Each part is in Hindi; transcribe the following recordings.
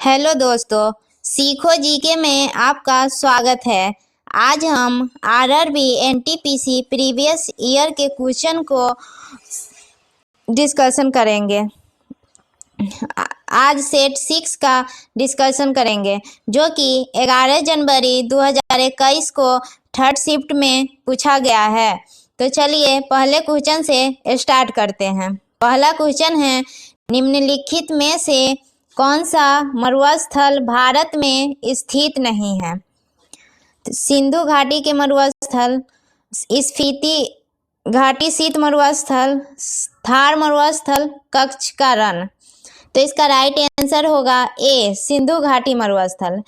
हेलो दोस्तों, सीखो जीके में आपका स्वागत है। आज हम आरआरबी एनटीपीसी प्रीवियस ईयर के क्वेश्चन को डिस्कशन करेंगे। आज सेट 6 का डिस्कशन करेंगे जो कि 11 जनवरी 2021 को थर्ड शिफ्ट में पूछा गया है। तो चलिए पहले क्वेश्चन से स्टार्ट करते हैं। पहला क्वेश्चन है, निम्नलिखित में से कौन सा मरुस्थल भारत में स्थित नहीं है? तो सिंधु घाटी के मरुस्थल, स्फीति घाटी शीत मरुस्थल, थार मरुस्थल, कच्छ का रण। तो इसका राइट आंसर होगा ए, सिंधु घाटी मरुस्थल।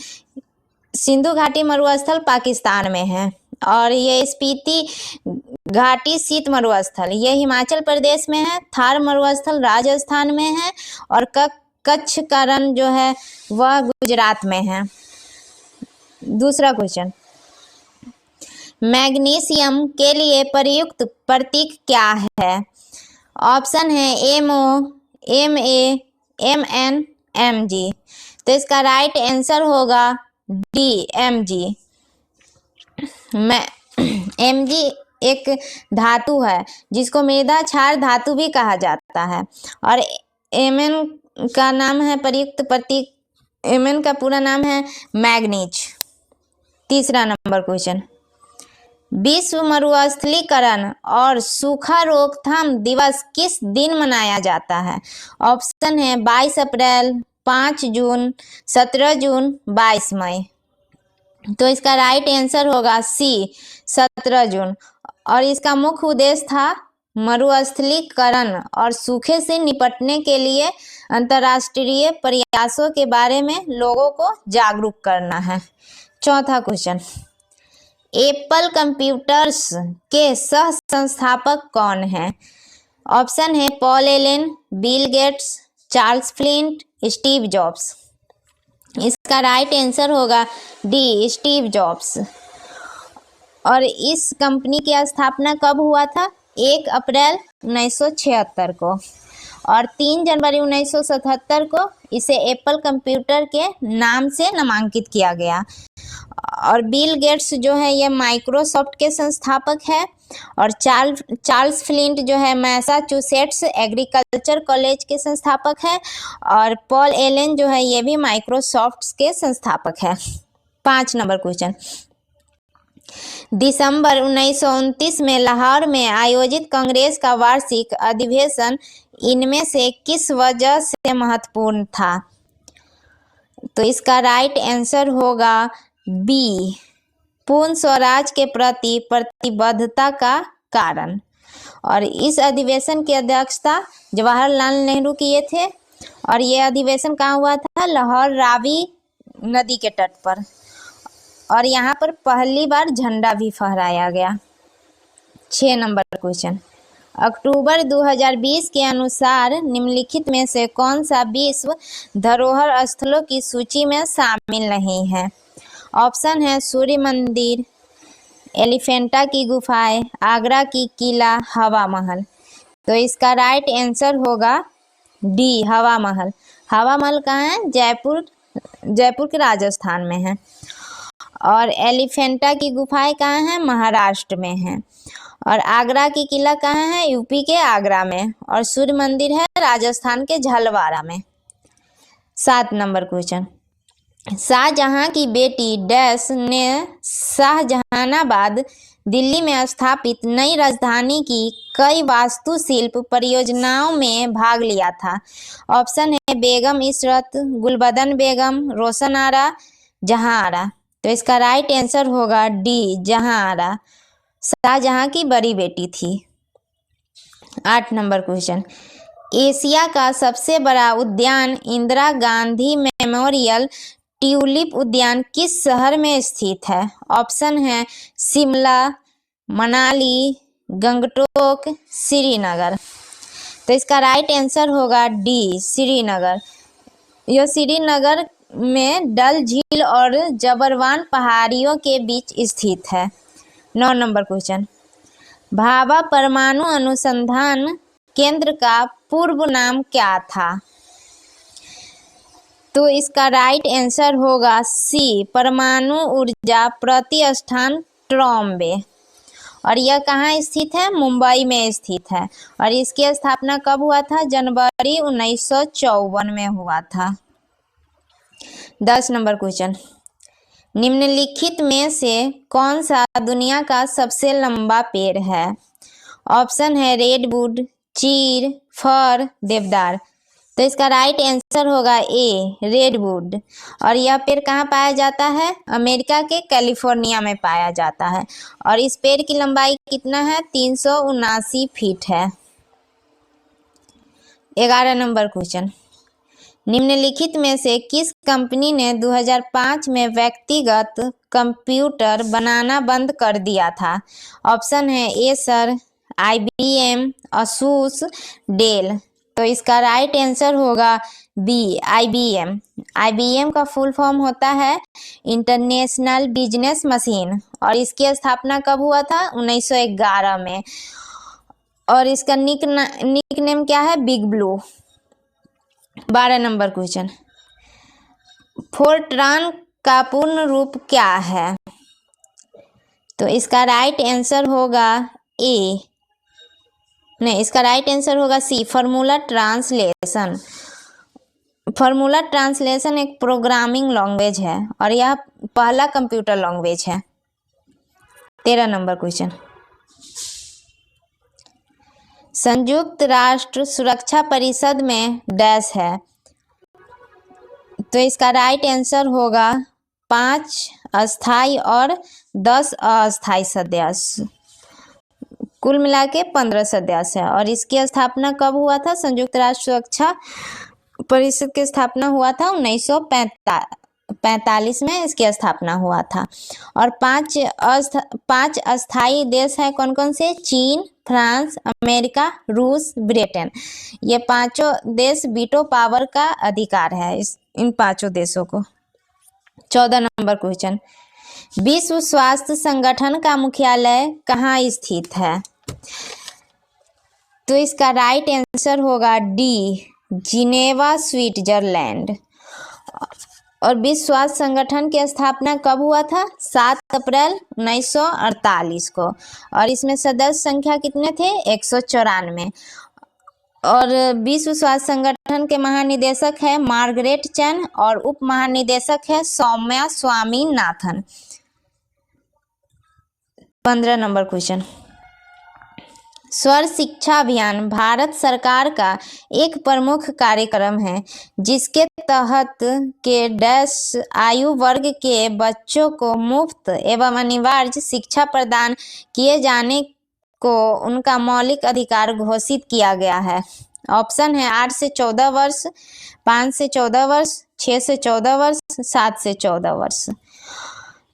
सिंधु घाटी मरुस्थल पाकिस्तान में है और ये स्पीति घाटी शीत मरुस्थल ये हिमाचल प्रदेश में है। थार मरुस्थल राजस्थान में है और कच्छ का रण जो है वह गुजरात में है। दूसरा क्वेश्चन, मैग्नीशियम के लिए प्रयुक्त प्रतीक क्या है? ऑप्शन है MO, MA, MN, MG। तो इसका राइट आंसर होगा D, MG। MG एक धातु है जिसको मृदा क्षार धातु भी कहा जाता है और MN का नाम है प्रयुक्त प्रतीक, MN का पूरा नाम है मैग्नीज। तीसरा नंबर क्वेश्चन, विश्व मरुस्थलीकरण और सूखा रोकथाम दिवस किस दिन मनाया जाता है? ऑप्शन है 22 अप्रैल, 5 जून, 17 जून, 22 मई। तो इसका राइट आंसर होगा C, 17 जून। और इसका मुख्य उद्देश्य था मरुस्थलीकरण और सूखे से निपटने के लिए अंतर्राष्ट्रीय प्रयासों के बारे में लोगों को जागरूक करना है। चौथा क्वेश्चन, एप्पल कंप्यूटर्स के सह संस्थापक कौन हैं? ऑप्शन है Paul Allen, Bill Gates, Charles flint, Steve jobs. इसका राइट आंसर होगा डी, स्टीव जॉब्स। और इस कंपनी की स्थापना कब हुआ था? 1 अप्रैल 1976 को और 3 जनवरी 1977 को इसे एप्पल कंप्यूटर के नाम से नामांकित किया गया। और बिल गेट्स जो है ये माइक्रोसॉफ्ट के संस्थापक है और चार्ल्स फ्लिंट जो है मैसाचुसेट्स एग्रीकल्चर कॉलेज के संस्थापक है और पॉल एलन जो है ये भी माइक्रोसॉफ्ट के संस्थापक है। 5 नंबर क्वेश्चन, दिसंबर 1929 में लाहौर में आयोजित कांग्रेस का वार्षिक अधिवेशन इनमें से किस वजह से महत्वपूर्ण था? तो इसका राइट आंसर होगा बी, पूर्ण स्वराज के प्रति प्रतिबद्धता का कारण। और इस अधिवेशन की अध्यक्षता जवाहरलाल नेहरू किए थे और यह अधिवेशन कहाँ हुआ था? लाहौर रावी नदी के तट पर। और यहाँ पर पहली बार झंडा भी फहराया गया। 6 नंबर क्वेश्चन, अक्टूबर 2020 के अनुसार निम्नलिखित में से कौन सा विश्व धरोहर स्थलों की सूची में शामिल नहीं है? ऑप्शन है सूर्य मंदिर, एलिफेंटा की गुफाएं, आगरा की किला, हवा महल। तो इसका राइट आंसर होगा डी, हवा महल। हवा महल कहाँ है? जयपुर के राजस्थान में है। और एलिफेंटा की गुफाएं कहाँ हैं? महाराष्ट्र में है। और आगरा की किला कहाँ है? यूपी के आगरा में। और सूर्य मंदिर है राजस्थान के झलवारा में। 7 नंबर क्वेश्चन, शाहजहां की बेटी डैश ने शाहजहानाबाद दिल्ली में स्थापित नई राजधानी की कई वास्तुशिल्प परियोजनाओं में भाग लिया था? ऑप्शन है बेगम इशरत, गुलबदन बेगम, रोशन आरा, जहां आरा। तो इसका राइट आंसर होगा डी, जहां आरा। शाहजहां की बड़ी बेटी थी। 8 नंबर क्वेश्चन, एशिया का सबसे बड़ा उद्यान इंदिरा गांधी मेमोरियल ट्यूलिप उद्यान किस शहर में स्थित है? ऑप्शन है शिमला, मनाली, गंगटोक, श्रीनगर। तो इसका राइट आंसर होगा डी, श्रीनगर। यह श्रीनगर में डल झील और जबरवान पहाड़ियों के बीच स्थित है। 9 नंबर क्वेश्चन, भाभा परमाणु अनुसंधान केंद्र का पूर्व नाम क्या था? तो इसका राइट आंसर होगा सी, परमाणु ऊर्जा प्रतिष्ठान ट्रॉम्बे। और यह कहाँ स्थित है? मुंबई में स्थित है। और इसकी स्थापना कब हुआ था? जनवरी 1954 में हुआ था। 10 नंबर क्वेश्चन, निम्नलिखित में से कौन सा दुनिया का सबसे लंबा पेड़ है? ऑप्शन है रेडवुड, चीड़, फर, देवदार। तो इसका राइट आंसर होगा ए, रेडवुड। और यह पेड़ कहाँ पाया जाता है? अमेरिका के कैलिफोर्निया में पाया जाता है। और इस पेड़ की लंबाई कितना है? 379 फीट है। 11 नंबर क्वेश्चन, निम्नलिखित में से किस कंपनी ने 2005 में व्यक्तिगत कंप्यूटर बनाना बंद कर दिया था? ऑप्शन है एसर, IBM, असूस, डेल। तो इसका राइट आंसर होगा बी, IBM। IBM का फुल फॉर्म होता है इंटरनेशनल बिजनेस मशीन। और इसकी स्थापना कब हुआ था? 1911 में। और इसका निक नेम क्या है? Big blue. 12 number question, Fortran का पूर्ण रूप क्या है? तो इसका राइट आंसर होगा ए, नहीं, इसका राइट आंसर होगा सी, फॉर्मूला ट्रांसलेशन। फॉर्मूला ट्रांसलेशन एक प्रोग्रामिंग लैंग्वेज है और यह पहला कंप्यूटर लैंग्वेज है। 13 नंबर क्वेश्चन, संयुक्त राष्ट्र सुरक्षा परिषद में डैश है? तो इसका राइट आंसर होगा 5 अस्थाई और 10 अस्थाई सदस्य, कुल मिला के 15 सदस्य है। और इसकी स्थापना कब हुआ था? संयुक्त राष्ट्र सुरक्षा परिषद की स्थापना हुआ था 1945 में इसकी स्थापना हुआ था। और 5 अस्थाई देश हैं कौन कौन से? चीन, फ्रांस, अमेरिका, रूस, ब्रिटेन। ये पांचों देश वीटो पावर का अधिकार है इन पांचों देशों को। 14 नंबर क्वेश्चन, विश्व स्वास्थ्य संगठन का मुख्यालय कहाँ स्थित है? तो इसका राइट आंसर होगा डी, जिनेवा, स्विट्जरलैंड। और विश्व स्वास्थ्य संगठन की स्थापना कब हुआ था? 7 अप्रैल 1948 को। और इसमें सदस्य संख्या कितने थे? 194। और विश्व स्वास्थ्य संगठन के महानिदेशक है मार्गरेट चैन और उप महानिदेशक है सौम्या स्वामीनाथन। 15 नंबर क्वेश्चन, सर्व शिक्षा अभियान भारत सरकार का एक प्रमुख कार्यक्रम है जिसके तहत के डैश आयु वर्ग के बच्चों को मुफ्त एवं अनिवार्य शिक्षा प्रदान किए जाने को उनका मौलिक अधिकार घोषित किया गया है। ऑप्शन है 8 से 14 वर्ष, 5 से 14 वर्ष, 6 से 14 वर्ष, 7 से 14 वर्ष।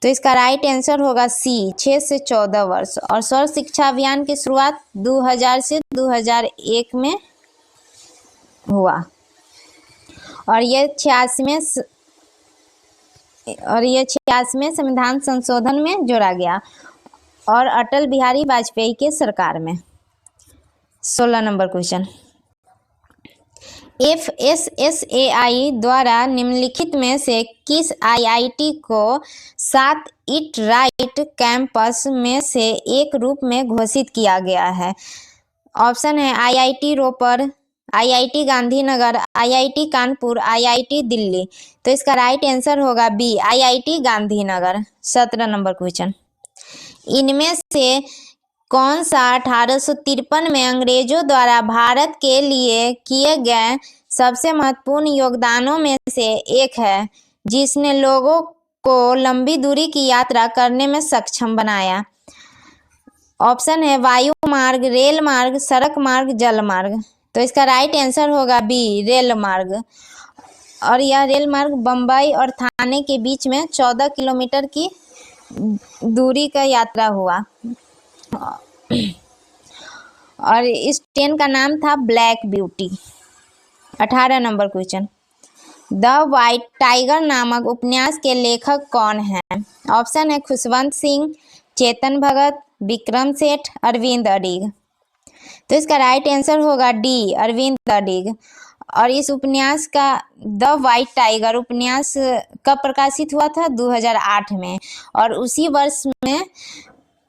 तो इसका राइट आंसर होगा सी, 6 से 14 वर्ष। और सर्व शिक्षा अभियान की शुरुआत 2000 से 2001 में हुआ और ये 86वें संविधान संशोधन में जोड़ा गया और अटल बिहारी वाजपेयी के सरकार में। 16 नंबर क्वेश्चन, FSSAI द्वारा निम्नलिखित में से किस IIT को 7 ईट राइट कैंपस में से एक रूप में घोषित किया गया है? ऑप्शन है IIT Ropar, IIT Gandhinagar, IIT Kanpur, IIT Delhi. तो इसका राइट आंसर होगा B, IIT Gandhinagar. 17 number question, इनमें से कौन सा 1853 में अंग्रेजों द्वारा भारत के लिए किए गए सबसे महत्वपूर्ण योगदानों में से एक है जिसने लोगों को लंबी दूरी की यात्रा करने में सक्षम बनाया? ऑप्शन है वायु मार्ग, रेल मार्ग, सड़क मार्ग, जल मार्ग। तो इसका राइट आंसर होगा बी, रेल मार्ग। और यह रेल मार्ग बम्बई और थाने के बीच में 14 किलोमीटर की दूरी का यात्रा हुआ और इस ट्रेन का नाम था black beauty. 18 number question, the white tiger नामक उपन्यास के लेखक कौन हैं? ऑप्शन है खुशवंत सिंह, चेतन भगत, विक्रम सेठ, अरविंद अडिग। तो इसका राइट आंसर होगा डी, अरविंद अडिग। और इस उपन्यास का द वाइट टाइगर उपन्यास कब प्रकाशित हुआ था? 2008 में। और उसी वर्ष में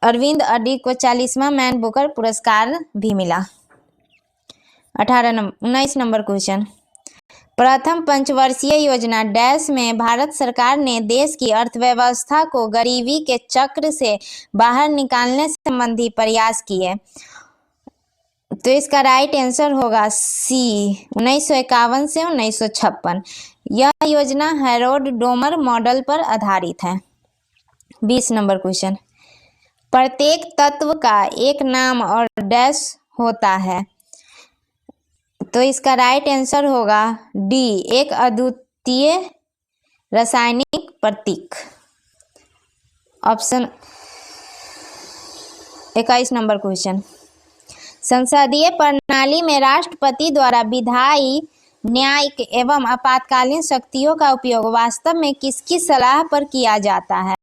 अरविंद अडिग को 40वां मैन बुकर पुरस्कार भी मिला। 19 नंबर क्वेश्चन, प्रथम पंचवर्षीय योजना डैश में भारत सरकार ने देश की अर्थव्यवस्था को गरीबी के चक्र से बाहर निकालने संबंधी प्रयास किए। तो इसका राइट आंसर होगा सी, 1951 से 1956। यह योजना हैरोल्ड डोमर मॉडल पर आधारित है। 20 नंबर क्वेश्चन, प्रत्येक तत्व का एक नाम और डैश होता है। तो इसका राइट आंसर होगा डी, एक अद्वितीय रासायनिक प्रतीक। ऑप्शन 21 नंबर क्वेश्चन, संसदीय प्रणाली में राष्ट्रपति द्वारा विधायी, न्यायिक एवं आपातकालीन शक्तियों का उपयोग वास्तव में किसकी सलाह पर किया जाता है?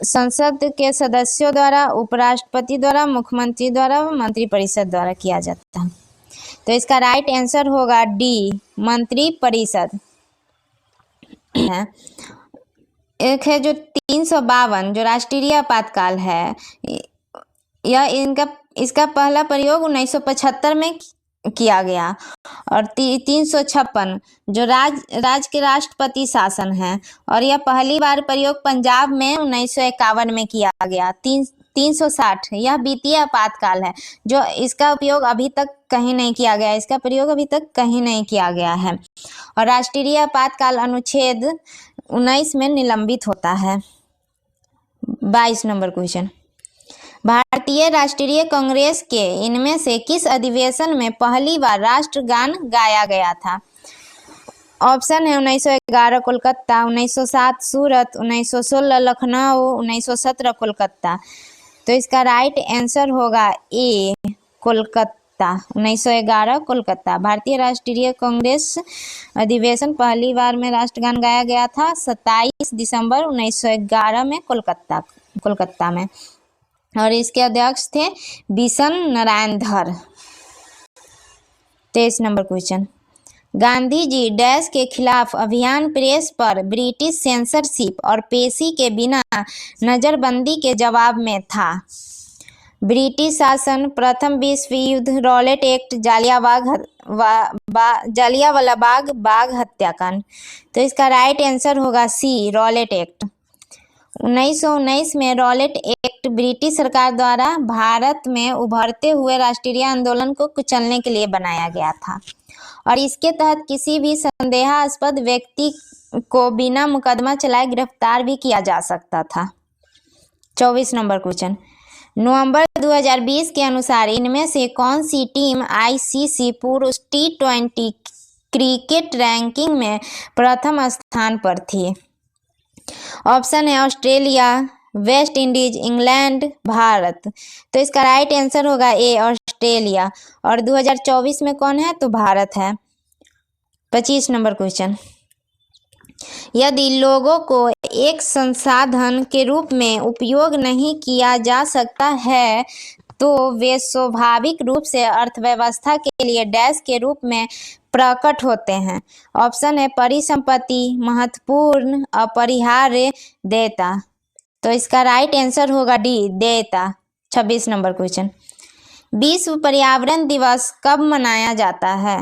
संसद के सदस्यों द्वारा, उपराष्ट्रपति द्वारा, मुख्यमंत्री द्वारा, मंत्रिपरिषद द्वारा किया जाता है। तो इसका राइट आंसर होगा डी, मंत्रिपरिषद है। एक है जो 352 जो राष्ट्रीय आपातकाल है, यह इसका पहला प्रयोग 1975 में किया गया। और 356 जो राज्य के राष्ट्रपति शासन है, और यह पहली बार प्रयोग पंजाब में 1951 में किया गया। 360 यह वित्तीय आपातकाल है, जो इसका उपयोग अभी तक कहीं नहीं किया गया, इसका प्रयोग अभी तक कहीं नहीं किया गया है। और राष्ट्रीय आपातकाल अनुच्छेद 19 में निलंबित होता है। 22 नंबर क्वेश्चन, भारतीय राष्ट्रीय कांग्रेस के इनमें से किस अधिवेशन में पहली बार राष्ट्रगान गाया गया था? ऑप्शन है 1911 कोलकाता, 1907 सूरत, 1916 लखनऊ, 1917 कोलकाता। तो इसका राइट आंसर होगा ए, कोलकाता। 1911 कोलकाता। भारतीय राष्ट्रीय कांग्रेस अधिवेशन पहली बार में राष्ट्रगान गाया गया था 27 दिसंबर 1911 में कोलकाता में। और इसके अध्यक्ष थे बिशन नारायण धर। 23 number question, Gandhi ji dash के खिलाफ अभियान प्रेस पर ब्रिटिश सेंसरशिप और पेशी के बिना नजरबंदी के जवाब में था। ब्रिटिश शासन, प्रथम विश्व युद्ध, रॉलेट एक्ट, जालियांवाला बाग हत्याकांड। तो इसका राइट आंसर होगा सी, रॉलेट एक्ट। 1919 में रॉलेट एक्ट ब्रिटिश सरकार द्वारा भारत में उभरते हुए राष्ट्रीय आंदोलन को कुचलने के लिए बनाया गया था। और इसके तहत किसी भी संदेहास्पद व्यक्ति को बिना मुकदमा चलाए गिरफ्तार भी किया जा सकता था। 24 नंबर क्वेश्चन, नवंबर 2020 के अनुसार इनमें से कौन सी टीम आईसीसी पुरुष T20 क्रिकेट रैंकिंग में प्रथम स्थान पर थी? ऑप्शन है Australia, West Indies, England, Bharat. तो इसका राइट आंसर होगा ए, ऑस्ट्रेलिया। और 2024 में कौन है? तो भारत है। 25 नंबर क्वेश्चन, यदि लोगों को एक संसाधन के रूप में उपयोग नहीं किया जा सकता है तो वे स्वाभाविक रूप से अर्थव्यवस्था के लिए डैश के रूप में प्रकट होते हैं। ऑप्शन है परिसंपत्ति, महत्वपूर्ण, अपरिहार्य, देयता। तो इसका राइट आंसर होगा डी, देयता। 26 नंबर क्वेश्चन, विश्व पर्यावरण दिवस कब मनाया जाता है?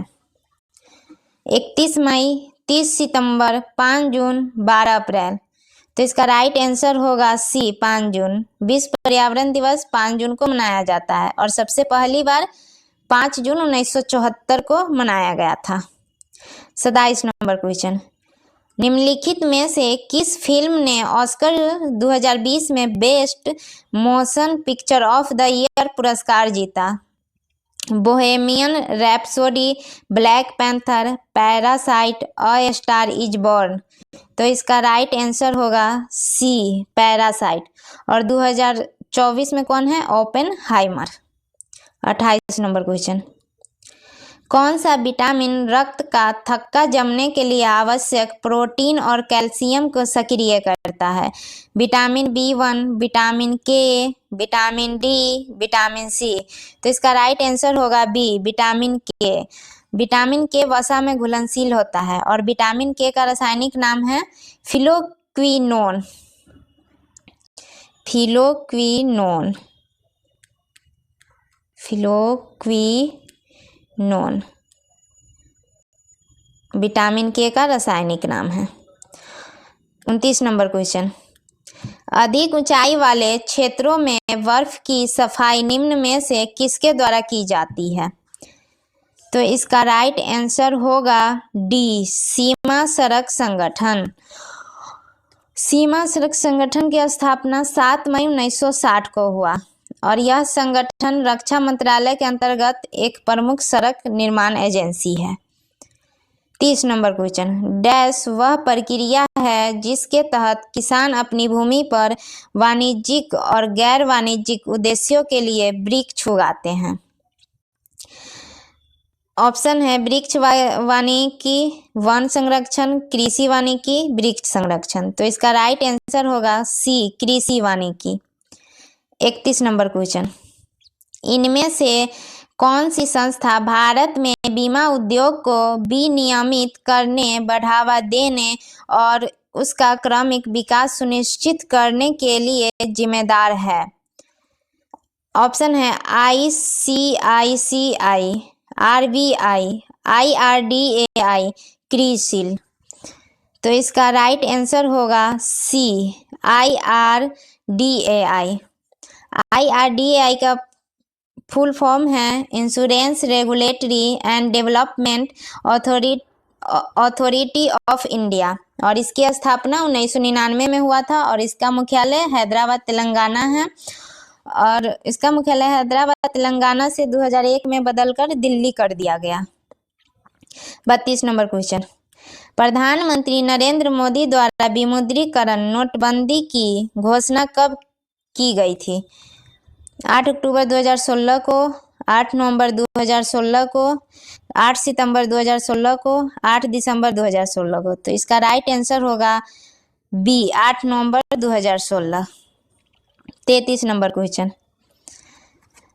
31 मई, 30 सितंबर, 5 जून, 12 अप्रैल। तो इसका राइट आंसर होगा सी, 5 जून। विश्व पर्यावरण दिवस 5 जून को मनाया जाता है और सबसे पहली बार 5 जून 1974 को मनाया गया था। 27 नंबर क्वेश्चन, निम्नलिखित में से किस फिल्म ने ऑस्कर 2020 में best motion picture of the year पुरस्कार जीता? Bohemian rhapsody, black panther, parasite, a star is born. तो इसका राइट आंसर होगा सी, पैरासाइट। और 2024 में कौन है? ओपेनहाइमर। 28 नंबर क्वेश्चन, कौन सा विटामिन रक्त का थक्का जमने के लिए आवश्यक प्रोटीन और कैल्शियम को सक्रिय करता है? विटामिन B1, विटामिन के, विटामिन डी, विटामिन सी। तो इसका राइट आंसर होगा बी, विटामिन के। विटामिन के वसा में घुलनशील होता है और विटामिन के का रासायनिक नाम है फिलोक्विनोन। फिलोक्विनोन, फिलोक्विनोन विटामिन के का रासायनिक नाम है। 29 नंबर क्वेश्चन, अधिक ऊंचाई वाले क्षेत्रों में बर्फ की सफाई निम्न में से किसके द्वारा की जाती है? तो इसका राइट आंसर होगा डी, सीमा सड़क संगठन। सीमा सड़क संगठन की स्थापना 7 मई 1960 को हुआ और यह संगठन रक्षा मंत्रालय के अंतर्गत एक प्रमुख सड़क निर्माण एजेंसी है। 30 नंबर क्वेश्चन, डैश वह प्रक्रिया है जिसके तहत किसान अपनी भूमि पर वाणिज्यिक और गैर वाणिज्यिक उद्देश्यों के लिए वृक्ष उगाते हैं? ऑप्शन है वृक्ष वानिकी, वन संरक्षण, कृषि वानिकी, वृक्ष संरक्षण। तो इसका राइट आंसर होगा सी, कृषि वानिकी। 31 नंबर क्वेश्चन, इनमें से कौन सी संस्था भारत में बीमा उद्योग को विनियमित करने, बढ़ावा देने और उसका क्रमिक विकास सुनिश्चित करने के लिए जिम्मेदार है? ऑप्शन है ICICI, RBI, IRDAI, क्रिसिल। तो इसका राइट आंसर होगा सी, IRDAI। IRDAI का फुल फॉर्म है insurance regulatory and development authority of India और इसकी स्थापना 1999 में हुआ था और इसका मुख्यालय हैदराबाद तेलंगाना है और इसका मुख्यालय हैदराबाद तेलंगाना से 2001 में बदलकर दिल्ली कर दिया गया। 32 नंबर क्वेश्चन, प्रधानमंत्री नरेंद्र मोदी द्वारा विमुद्रीकरण नोटबंदी की घोषणा कब की गई थी? 8 अक्टूबर 2016 को, 8 नवंबर 2016 को, 8 सितंबर 2016 को, 8 दिसंबर 2016 को। तो इसका राइट आंसर होगा बी, 8 नवंबर 2016। 33 नंबर क्वेश्चन,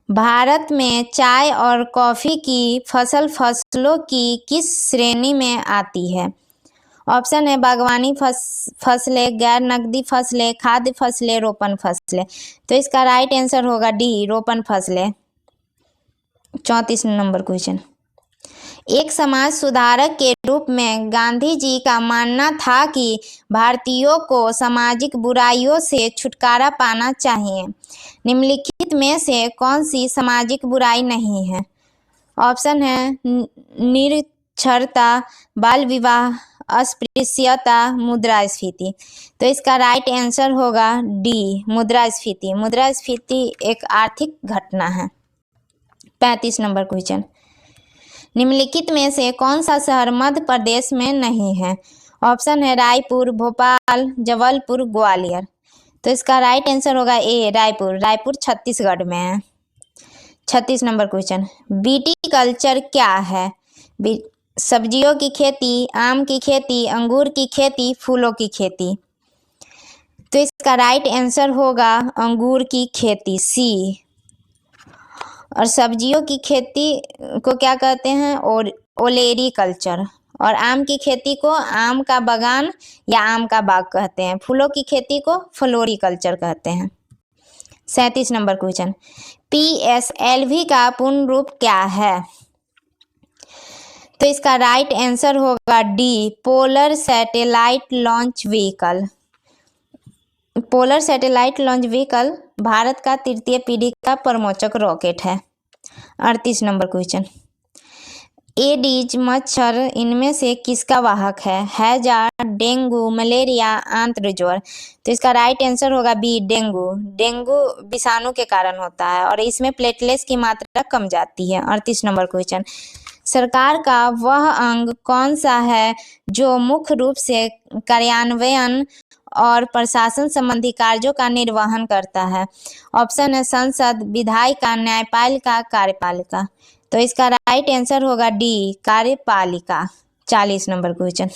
भारत में चाय और कॉफी की फसलों की किस श्रेणी में आती है? ऑप्शन है बागवानी फसलें, गैर नकदी फसलें, खाद्य फसलें, रोपण फसलें। तो इसका राइट आंसर होगा डी, रोपण फसलें। 34 नंबर क्वेश्चन, एक समाज सुधारक के रूप में गांधी जी का मानना था कि भारतीयों को सामाजिक बुराइयों से छुटकारा पाना चाहिए। निम्नलिखित में से कौन सी सामाजिक बुराई नहीं है? ऑप्शन है निरक्षरता, बाल विवाह, अस्पृश्यता, मुद्रास्फीति। तो इसका राइट आंसर होगा डी, मुद्रास्फीति। मुद्रास्फीति एक आर्थिक घटना है। 35 नंबर क्वेश्चन, निम्नलिखित में से कौन सा शहर मध्य प्रदेश में नहीं है? ऑप्शन है रायपुर, भोपाल, जबलपुर, ग्वालियर। तो इसका राइट आंसर होगा ए, रायपुर। रायपुर छत्तीसगढ़ में है। 36 नंबर क्वेश्चन, विटीकल्चर क्या है? सब्जियों की खेती, आम की खेती, अंगूर की खेती, फूलों की खेती। तो इसका राइट आंसर होगा अंगूर की खेती, सी। और सब्जियों की खेती को क्या कहते हैं? ओलेरी कल्चर। और आम की खेती को आम का बागान या आम का बाग कहते हैं। फूलों की खेती को फ्लोरी कल्चर कहते हैं। 37 नंबर क्वेश्चन, PSLV का पूर्ण रूप क्या है? तो इसका राइट आंसर होगा D, polar satellite launch vehicle. Polar satellite launch vehicle Bharat का तृतीय पीढ़ी का परमोचक रॉकेट है। 38 नंबर क्वेश्चन, एडीज मच्छर इनमें से किसका वाहक है? हैजा, डेंगू, मलेरिया, आंत्रज्वर। तो इसका राइट आंसर होगा बी, डेंगू। डेंगू विषाणु के कारण होता है और इसमें प्लेटलेट्स की मात्रा कम जाती है। 38 नंबर क्वेश्चन, सरकार का वह अंग कौन सा है जो मुख्य रूप से कार्यान्वयन और प्रशासन संबंधी कार्यों का निर्वहन करता है? ऑप्शन है संसद, विधायिका, न्यायपालिका, कार्यपालिका। तो इसका राइट आंसर होगा डी, कार्यपालिका। 40 नंबर क्वेश्चन।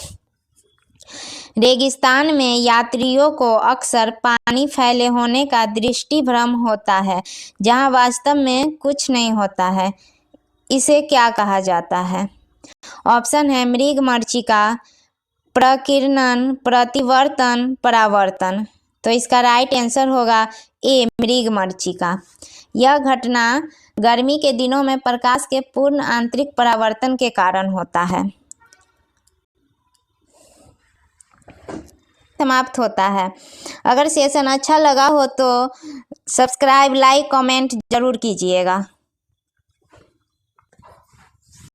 रेगिस्तान में यात्रियों को अक्सर पानी फैले होने का दृष्टि भ्रम होता है, जहां वास्तव में कुछ नहीं होता है। इसे क्या कहा जाता है? ऑप्शन है मृगमरीचिका, प्रकीर्णन, प्रतिवर्तन, परावर्तन। तो इसका राइट आंसर होगा ए, मृगमरीचिका। यह घटना गर्मी के दिनों में प्रकाश के पूर्ण आंतरिक परावर्तन के कारण होता है। समाप्त होता है। अगर सेशन अच्छा लगा हो तो सब्सक्राइब, लाइक, कमेंट जरूर कीजिएगा।